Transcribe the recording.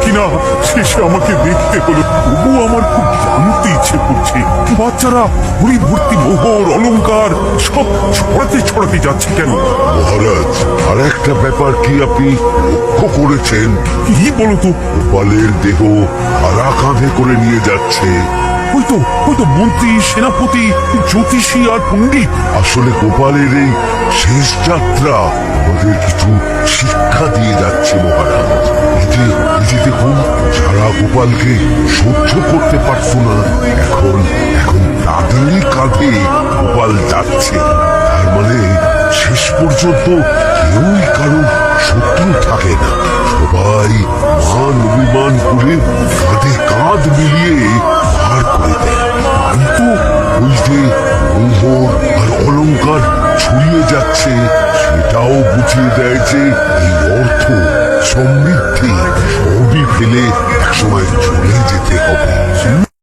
কিনা শেষে আমাকে দেখতে হলো। তবু আমার খুব জানতে ইচ্ছে করছে, বাচ্চারা হরি ভর্তি মোহর অলংকার সব ছড়াতে ছড়াতে যাচ্ছে কেন? মহারাজ, আর একটা ব্যাপার কি আপনি লক্ষ্য করেছেন? কি বলতো? গোপালের দেহ কারা কাঁধে করে নিয়ে যাচ্ছে? হয়তো মন্ত্রী, সেনাপতি, জ্যোতিষী আর পণ্ডিত। আসলে গোপালের এই শেষ যাত্রা আমাদের কিছু শিক্ষা দিয়ে যাচ্ছে মহারাজ। এই যে দেখুন, যারা গোপালকে সহ্য করতে পারত না, এখন তাদেরই কাঁধে গোপাল যাচ্ছে। তার মানে শেষ পর্যন্ত কেউই কারো শত্রু থাকে না, সবাই মান অভিমান করে কাঁধে কাঁধ মিলিয়ে পার করে দেয়। তাই তো ওই যে মোহর আর অলংকার ছড়িয়ে যাচ্ছে, সেটাও বুঝিয়ে দেয় যে এই অর্থ, সমৃদ্ধি